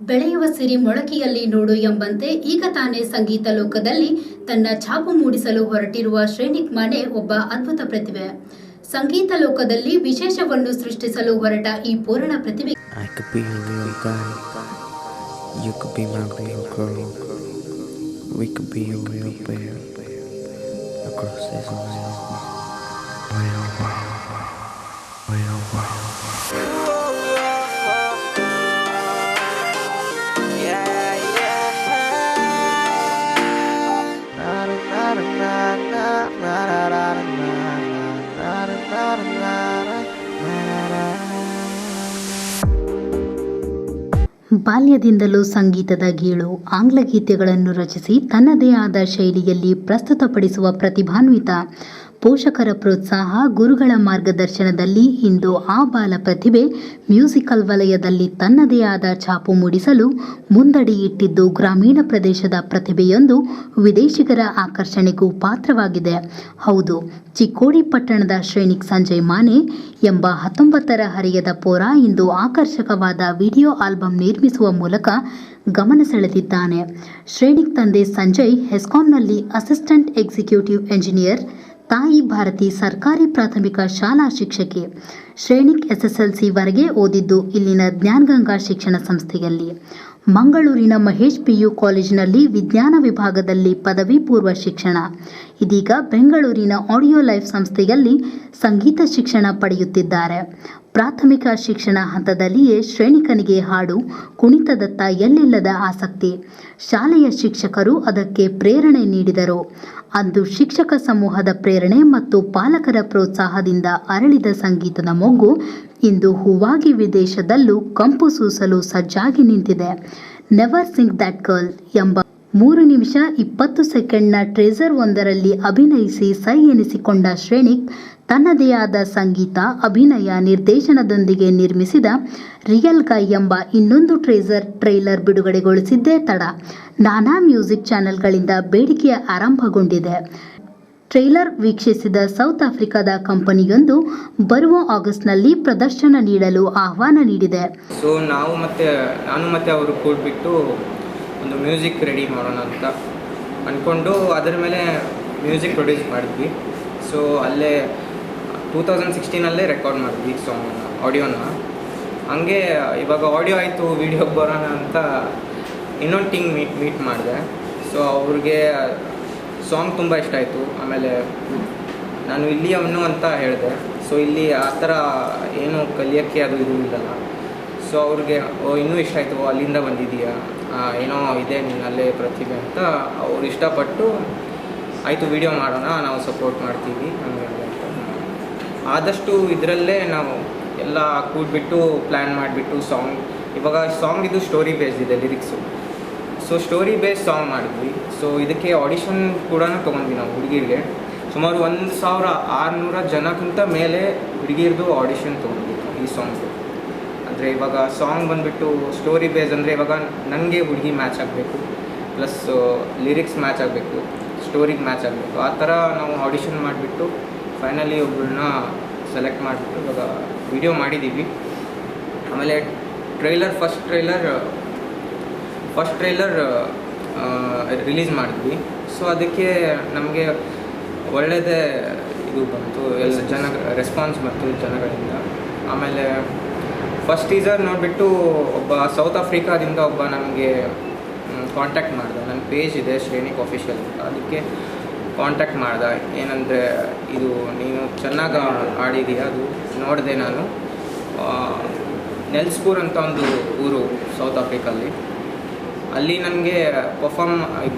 ಬೆಳೆಯುವ ಸಿರಿ ಮೊಳಕೆಯಲ್ಲಿ ನೋಡು ಎಂಬಂತೆ ಈಗ ತಾನೇ ಸಂಗೀತ ಲೋಕದಲ್ಲಿ ತನ್ನ ಛಾಪು ಮೂಡಿಸಲು ಹೊರಟಿರುವ ಶ್ರೇನಿಕ್ ಮಾನೆ ಒಬ್ಬ ಅದ್ಭುತ ಪ್ರತಿಭೆ. ಸಂಗೀತ ಲೋಕದಲ್ಲಿ ವಿಶೇಷವನ್ನು ಸೃಷ್ಟಿಸಲು ಹೊರಟ ಈ ಪೂರ್ಣ ಪ್ರತಿಭೆ I could be a real guy, you could be my real girl, we could be a real pair across this real world. ಬಾಲ್ಯದಿಂದಲೂ ಸಂಗೀತದ ಗೀಳು, ಆಂಗ್ಲ ಗೀತೆಗಳನ್ನು ರಚಿಸಿ ತನ್ನದೇ ಆದ ಶೈಲಿಯಲ್ಲಿ ಪ್ರಸ್ತುತಪಡಿಸುವ ಪ್ರತಿಭಾನ್ವಿತ. ಪೋಷಕರ ಪ್ರೋತ್ಸಾಹ, ಗುರುಗಳ ಮಾರ್ಗದರ್ಶನದಲ್ಲಿ ಇಂದು ಆ ಬಾಲ ಪ್ರತಿಭೆ ಮ್ಯೂಸಿಕಲ್ ವಲಯದಲ್ಲಿ ತನ್ನದೇ ಆದ ಛಾಪು ಮೂಡಿಸಲು ಮುಂದಡಿ ಇಟ್ಟಿದ್ದು ಗ್ರಾಮೀಣ ಪ್ರದೇಶದ ಪ್ರತಿಭೆಯೊಂದು ವಿದೇಶಿಗರ ಆಕರ್ಷಣೆಗೂ ಪಾತ್ರವಾಗಿದೆ. ಹೌದು, ಚಿಕ್ಕೋಡಿ ಪಟ್ಟಣದ ಶ್ರೇನಿಕ್ ಸಂಜಯ್ ಮಾನೆ ಎಂಬ 19ರ ಹರೆಯದ ಪೋರ ಇಂದು ಆಕರ್ಷಕವಾದ ವಿಡಿಯೋ ಆಲ್ಬಂ ನಿರ್ಮಿಸುವ ಮೂಲಕ ಗಮನ ಸೆಳೆದಿದ್ದಾನೆ. ಶ್ರೇನಿಕ್ ತಂದೆ ಸಂಜಯ್ ಹೆಸ್ಕಾಂನಲ್ಲಿ ಅಸಿಸ್ಟೆಂಟ್ ಎಕ್ಸಿಕ್ಯೂಟಿವ್ ಎಂಜಿನಿಯರ್, ತಾಯಿ ಭಾರತಿ ಸರ್ಕಾರಿ ಪ್ರಾಥಮಿಕ ಶಾಲಾ ಶಿಕ್ಷಕಿ. ಶ್ರೇನಿಕ್ SSLC ವರೆಗೆ ಓದಿದ್ದು ಇಲ್ಲಿನ ಜ್ಞಾನಗಂಗಾ ಶಿಕ್ಷಣ ಸಂಸ್ಥೆಯಲ್ಲಿ. ಮಂಗಳೂರಿನ ಮಹೇಶ್ PU ಕಾಲೇಜಿನಲ್ಲಿ ವಿಜ್ಞಾನ ವಿಭಾಗದಲ್ಲಿ ಪದವಿ ಪೂರ್ವ ಶಿಕ್ಷಣ. ಇದೀಗ ಬೆಂಗಳೂರಿನ ಆಡಿಯೋ ಲೈಫ್ ಸಂಸ್ಥೆಯಲ್ಲಿ ಸಂಗೀತ ಶಿಕ್ಷಣ ಪಡೆಯುತ್ತಿದ್ದಾರೆ. ಪ್ರಾಥಮಿಕ ಶಿಕ್ಷಣ ಹಂತದಲ್ಲಿಯೇ ಶ್ರೇನಿಕನಿಗೆ ಹಾಡು, ಕುಣಿತದತ್ತ ಎಲ್ಲಿಲ್ಲದ ಆಸಕ್ತಿ. ಶಾಲೆಯ ಶಿಕ್ಷಕರು ಅದಕ್ಕೆ ಪ್ರೇರಣೆ ನೀಡಿದರು. ಅಂದು ಶಿಕ್ಷಕ ಸಮೂಹದ ಪ್ರೇರಣೆ ಮತ್ತು ಪಾಲಕರ ಪ್ರೋತ್ಸಾಹದಿಂದ ಅರಳಿದ ಸಂಗೀತದ ಮೊಗ್ಗು ಇಂದು ಹೂವಾಗಿ ವಿದೇಶದಲ್ಲೂ ಕಂಪು ಸೂಸಲು ಸಜ್ಜಾಗಿ ನಿಂತಿದೆ. ನೆವರ್ ಸಿಂಗ್ ದ್ಯಾಟ್ ಗರ್ಲ್ ಎಂಬ 3 ನಿಮಿಷ 20 ಸೆಕೆಂಡ್ನ ಟ್ರೇಸರ್ ಒಂದರಲ್ಲಿ ಅಭಿನಯಿಸಿ ಸೈ ಎನಿಸಿಕೊಂಡ ಶ್ರೇನಿಕ್ ತನ್ನದೇ ಆದ ಸಂಗೀತ, ಅಭಿನಯ, ನಿರ್ದೇಶನದೊಂದಿಗೆ ನಿರ್ಮಿಸಿದ ರಿಯಲ್ ಗೈ ಎಂಬ ಇನ್ನೊಂದು ಟ್ರೈಲರ್ ಬಿಡುಗಡೆಗೊಳಿಸಿದ್ದೇ ತಡ. ನಾನಾ ಮ್ಯೂಸಿಕ್ ಚಾನೆಲ್ಗಳಿಂದ ಬೇಡಿಕೆ ಆರಂಭಗೊಂಡಿದೆ. ಟ್ರೈಲರ್ ವೀಕ್ಷಿಸಿದ ಸೌತ್ ಆಫ್ರಿಕಾದ ಕಂಪನಿಯೊಂದು ಬರುವ ಆಗಸ್ಟ್ನಲ್ಲಿ ಪ್ರದರ್ಶನ ನೀಡಲು ಆಹ್ವಾನ ನೀಡಿದೆ. ನಾನು ಮತ್ತೆ ಅವರು ಕೂಡ್ಬಿಟ್ಟು ಒಂದು ಮ್ಯೂಸಿಕ್ ರೆಡಿ ಮಾಡೋಣ ಅಂತ ಅಂದ್ಕೊಂಡು ಅದರ ಮೇಲೆ ಮ್ಯೂಸಿಕ್ ಪ್ರೊಡ್ಯೂಸ್ ಮಾಡಿದ್ವಿ. ಸೊ ಅಲ್ಲೇ 2016 ರೆಕಾರ್ಡ್ ಮಾಡಿದ್ವಿ ಸಾಂಗನ್ನು, ಆಡಿಯೋನ. ಹಂಗೆ ಇವಾಗ ಆಡಿಯೋ ಆಯಿತು, ವೀಡಿಯೋಗೆ ಬರೋಣ ಅಂತ ಇನ್ನೊಂದು ಟೀಮ್ ಮೀಟ್ ಮಾಡಿದೆ. ಸೊ ಅವ್ರಿಗೆ ಸಾಂಗ್ ತುಂಬ ಇಷ್ಟ ಆಯಿತು. ಆಮೇಲೆ ನಾನು ಇಲ್ಲಿ ಅವನು ಅಂತ ಹೇಳಿದೆ. ಸೊ ಇಲ್ಲಿ ಆ ಥರ ಏನು ಕಲಿಯೋಕ್ಕೆ ಅದು ಇದು ಇಲ್ಲಲ್ಲ. ಸೊ ಅವ್ರಿಗೆ ಇನ್ನೂ ಇಷ್ಟ ಆಯಿತು, ಅಲ್ಲಿಂದ ಬಂದಿದ್ದೀಯಾ, ಏನೋ ಇದೆ ನಿನ್ನಲ್ಲೇ ಪ್ರತಿಭೆ ಅಂತ ಅವ್ರು ಇಷ್ಟಪಟ್ಟು ಆಯಿತು ವೀಡಿಯೋ ಮಾಡೋಣ, ನಾವು ಸಪೋರ್ಟ್ ಮಾಡ್ತೀವಿ ಹಂಗೆ ಅಂತ. ಆದಷ್ಟು ಇದರಲ್ಲೇ ನಾವು ಎಲ್ಲ ಕೂಡ್ಬಿಟ್ಟು ಪ್ಲ್ಯಾನ್ ಮಾಡಿಬಿಟ್ಟು ಇವಾಗ ಸಾಂಗ್ ಇದು ಸ್ಟೋರಿ ಬೇಸ್ಡ್ ಇದೆ, lyrics. So story based song ಮಾಡಿದ್ವಿ. ಸೊ ಇದಕ್ಕೆ ಆಡಿಷನ್ ಕೂಡ ತೊಗೊಂಡ್ವಿ ನಾವು. ಹುಡುಗಿರಿಗೆ ಸುಮಾರು 1600 ಜನಕ್ಕಿಂತ ಮೇಲೆ ಹುಡುಗಿರ್ದು ಆಡಿಷನ್ ತೊಗೊಂಡ್ವಿ ಈ ಸಾಂಗು. ಅಂದರೆ ಇವಾಗ ಸಾಂಗ್ ಬಂದುಬಿಟ್ಟು ಸ್ಟೋರಿ ಬೇಸ್ ಅಂದರೆ ಇವಾಗ ನನಗೆ ಹುಡುಗಿ ಮ್ಯಾಚ್ ಆಗಬೇಕು, ಪ್ಲಸ್ ಲಿರಿಕ್ಸ್ ಮ್ಯಾಚ್ ಆಗಬೇಕು, ಸ್ಟೋರಿಗೆ ಮ್ಯಾಚ್ ಆಗಬೇಕು. ಆ ಥರ ನಾವು ಆಡಿಷನ್ ಮಾಡಿಬಿಟ್ಟು ಫೈನಲಿ ಒಬ್ಬರನ್ನ ಸೆಲೆಕ್ಟ್ ಮಾಡಿಬಿಟ್ಟು ಇವಾಗ ವಿಡಿಯೋ ಮಾಡಿದ್ದೀವಿ. ಆಮೇಲೆ ಫಸ್ಟ್ ಟ್ರೈಲರ್ ರಿಲೀಸ್ ಮಾಡಿದ್ವಿ. ಸೊ ಅದಕ್ಕೆ ನಮಗೆ ಒಳ್ಳೆಯದೇ ಇದು ಬಂತು, ಎಲ್ಲ ರೆಸ್ಪಾನ್ಸ್ ಬಂತು ಜನಗಳಿಂದ. ಆಮೇಲೆ ಫಸ್ಟ್ ಟೀಸರ್ ನೋಡಿಬಿಟ್ಟು ಒಬ್ಬ ಸೌತ್ ಆಫ್ರಿಕಾದಿಂದ ಒಬ್ಬ ನಮಗೆ ಕಾಂಟ್ಯಾಕ್ಟ್ ಮಾಡಿದೆ. ನನ್ನ ಪೇಜ್ ಇದೆ ಶ್ರೇನಿಕ್ ಆಫಿಷಿಯಲ್ ಅಂತ, ಅದಕ್ಕೆ ಕಾಂಟ್ಯಾಕ್ಟ್ ಮಾಡ್ದೆ. ಏನಂದರೆ ಇದು ನೀನು ಚೆನ್ನಾಗಿ ಆಡಿದೀಯ, ಅದು ನೋಡಿದೆ ನಾನು. ನೆಲ್ಸ್ಪೂರ್ ಅಂತ ಒಂದು ಊರು ಸೌತ್ ಆಫ್ರಿಕಲ್ಲಿ, ಅಲ್ಲಿ ನನಗೆ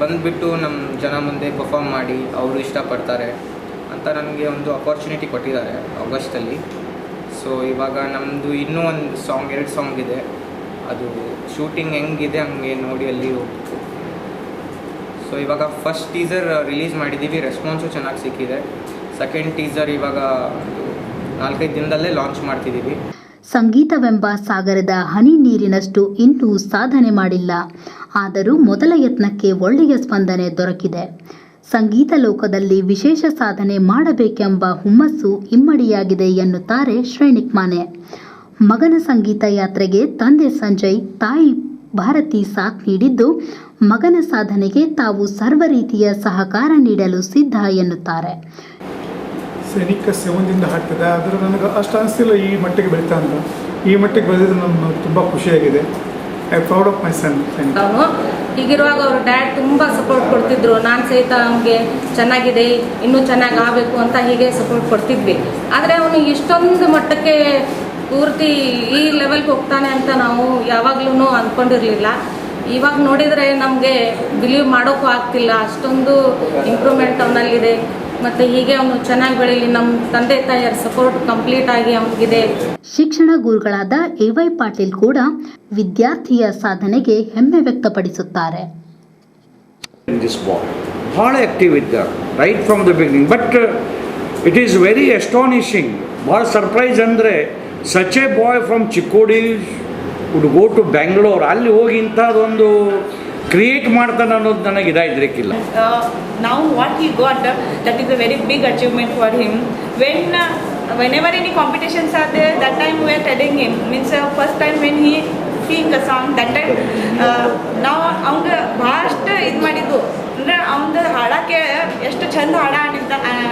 ಬಂದುಬಿಟ್ಟು ನಮ್ಮ ಜನ ಮುಂದೆ ಪರ್ಫಾರ್ಮ್ ಮಾಡಿ ಅವರು ಇಷ್ಟಪಡ್ತಾರೆ ಅಂತ ನನಗೆ ಒಂದು ಅಪಾರ್ಚುನಿಟಿ ಕೊಟ್ಟಿದ್ದಾರೆ ಆಗಸ್ಟಲ್ಲಿ. ಸೊ ಇವಾಗ ನಮ್ಮದು ಇನ್ನೂ ಒಂದು ಸಾಂಗ್, 2 ಸಾಂಗ್ ಇದೆ. ಅದು ಶೂಟಿಂಗ್ ಹೆಂಗಿದೆ ಹಂಗೆ ನೋಡಿ ಅಲ್ಲಿ ಹೋಗ್ಬೇಕು. ಸೊ ಇವಾಗ ಫಸ್ಟ್ ಟೀಸರ್ ರಿಲೀಸ್ ಮಾಡಿದ್ದೀವಿ, ರೆಸ್ಪಾನ್ಸು ಚೆನ್ನಾಗಿ ಸಿಕ್ಕಿದೆ. ಸೆಕೆಂಡ್ ಟೀಸರ್ ಇವಾಗ 4-5 ದಿನದಲ್ಲೇ ಲಾಂಚ್ ಮಾಡ್ತಿದ್ದೀವಿ. ಸಂಗೀತವೆಂಬ ಸಾಗರದ ಹನಿ ನೀರಿನಷ್ಟು ಇನ್ನೂ ಸಾಧನೆ ಮಾಡಿಲ್ಲ. ಆದರೂ ಮೊದಲ ಯತ್ನಕ್ಕೆ ಒಳ್ಳೆಯ ಸ್ಪಂದನೆ ದೊರಕಿದೆ. ಸಂಗೀತ ಲೋಕದಲ್ಲಿ ವಿಶೇಷ ಸಾಧನೆ ಮಾಡಬೇಕೆಂಬ ಹುಮ್ಮಸ್ಸು ಇಮ್ಮಡಿಯಾಗಿದೆ ಎನ್ನುತ್ತಾರೆ ಶ್ರೇನಿಕ್ ಮಾನೆ. ಮಗನ ಸಂಗೀತ ಯಾತ್ರೆಗೆ ತಂದೆ ಸಂಜಯ್, ತಾಯಿ ಭಾರತಿ ಸಾಥ್ ನೀಡಿದ್ದು, ಮಗನ ಸಾಧನೆಗೆ ತಾವು ಸರ್ವ ರೀತಿಯ ಸಹಕಾರ ನೀಡಲು ಸಿದ್ಧ ಎನ್ನುತ್ತಾರೆ. ಸೈನಿಕ 7ದಿಂದ ಹಾಡ್ತಿದ್ದೆ, ಆದರೆ ನನಗೆ ಅಷ್ಟು ಅನಿಸ್ತಿಲ್ಲ ಈ ಮಟ್ಟಿಗೆ ಬೆಳೀತಾ ಅಂತ. ಈ ಮಟ್ಟಿಗೆ ಬೆಳೆದಿದ್ದು ನಮ್ಗೆ ತುಂಬ ಖುಷಿಯಾಗಿದೆ. ಐ ಪ್ರೌಡ್ ಆಫ್ ಮೈ ಸನ್. ಅವನು ಹೀಗಿರುವಾಗ ಅವ್ರ ಡ್ಯಾಡ್ ತುಂಬ ಸಪೋರ್ಟ್ ಕೊಡ್ತಿದ್ರು. ನಾನು ಸಹಿತ ಅವನಿಗೆ ಚೆನ್ನಾಗಿದೆ, ಇನ್ನೂ ಚೆನ್ನಾಗಿ ಆಗಬೇಕು ಅಂತ ಹೀಗೆ ಸಪೋರ್ಟ್ ಕೊಡ್ತಿದ್ವಿ. ಆದರೆ ಅವನು ಇಷ್ಟೊಂದು ಮಟ್ಟಕ್ಕೆ ಪೂರ್ತಿ ಈ ಲೆವೆಲ್ಗೆ ಹೋಗ್ತಾನೆ ಅಂತ ನಾವು ಯಾವಾಗಲೂ ಅಂದ್ಕೊಂಡಿರಲಿಲ್ಲ. ಇವಾಗ ನೋಡಿದರೆ ನಮಗೆ ಬಿಲೀವ್ ಮಾಡೋಕ್ಕೂ ಆಗ್ತಿಲ್ಲ, ಅಷ್ಟೊಂದು ಇಂಪ್ರೂವ್ಮೆಂಟ್ ಅವನಲ್ಲಿದೆ. ಮತ್ತು ಹೀಗೆ ಅವನು ಚೆನ್ನಾಗಿ ಬೆಳೀಲಿ, ನಮ್ಮ ತಂದೆ ತಾಯಿಯರ ಸಪೋರ್ಟ್ ಕಂಪ್ಲೀಟ್ ಆಗಿ ಅವನಿಗಿದೆ. ಶಿಕ್ಷಣ ಗುರುಗಳಾದ ಎ.ವೈ. ಪಾಟೀಲ್ ಕೂಡ ವಿದ್ಯಾರ್ಥಿಯ ಸಾಧನೆಗೆ ಹೆಮ್ಮೆ ವ್ಯಕ್ತಪಡಿಸುತ್ತಾರೆ. This boy ಭಾಳ ಆ್ಯಕ್ಟಿವ್ ಇದ್ದ right from the beginning. But it is very astonishing, ಭಾಳ ಸರ್ಪ್ರೈಸ್ ಅಂದರೆ such a boy from Chikkodi would go to Bangalore, ಅಲ್ಲಿ ಹೋಗಿ ಇಂಥದ್ದೊಂದು ಕ್ರಿಯೇಟ್ ಮಾಡ್ತಾನೆ ಅನ್ನೋದು ನನಗೆ ಇದಾಯ್ತಿರಕ್ಕಿಲ್ಲ. Now what he got, that is a very big achievement for him. Whenever any competitions are there, that time we are telling him, means first time when he sing a song, that time ನಾವು ಅವ್ಗೆ ಭಾಳಷ್ಟು ಇದು ಮಾಡಿದ್ದು ಅಂದರೆ ಅವ್ನ ಹಾಡಕ್ಕೆ ಎಷ್ಟು ಚಂದ ಹಾಡ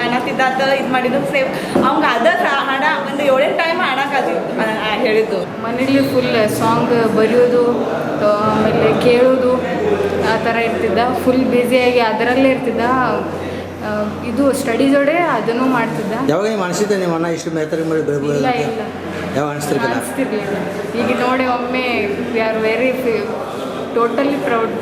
ಅನ್ನತ್ತಿದ್ದ ಇದು ಮಾಡಿದ್ದು ಸೇವ್ ಅವ್ಗೆ ಅದ ಹಾಡ ಒಂದು 7 ಟೈಮ್ ಹಾಡಕ್ಕೆ ಹೇಳಿದ್ದು. ಮನೇಲಿ ಫುಲ್ ಸಾಂಗ್ ಬರೆಯೋದು, ಆಮೇಲೆ ಕೇಳೋದು, ಆ ಥರ ಇರ್ತಿದ್ದ. ಫುಲ್ ಬ್ಯುಸಿಯಾಗಿ ಅದರಲ್ಲೇ ಇರ್ತಿದ್ದ. ಇದು ಸ್ಟಡೀಸೋಡೆ ಅದನ್ನು ಮಾಡ್ತಿದ್ದ. ಯಾವಾಗ ನೀವು ಅನಿಸಿದ್ದೆ ನಿಮ್ಮ ಅಣ್ಣ ಇಷ್ಟು ಮೆತ್ತಗೆ ಮಾಡಿ ಬೆಳಬೋದು? ಇಲ್ಲ ಇಲ್ಲ, ಯಾವ ಅನಿಸ್ತಿರ್ಲಿಲ್ಲ. ಈಗ ನೋಡಿ ಒಮ್ಮೆ we are very totally proud.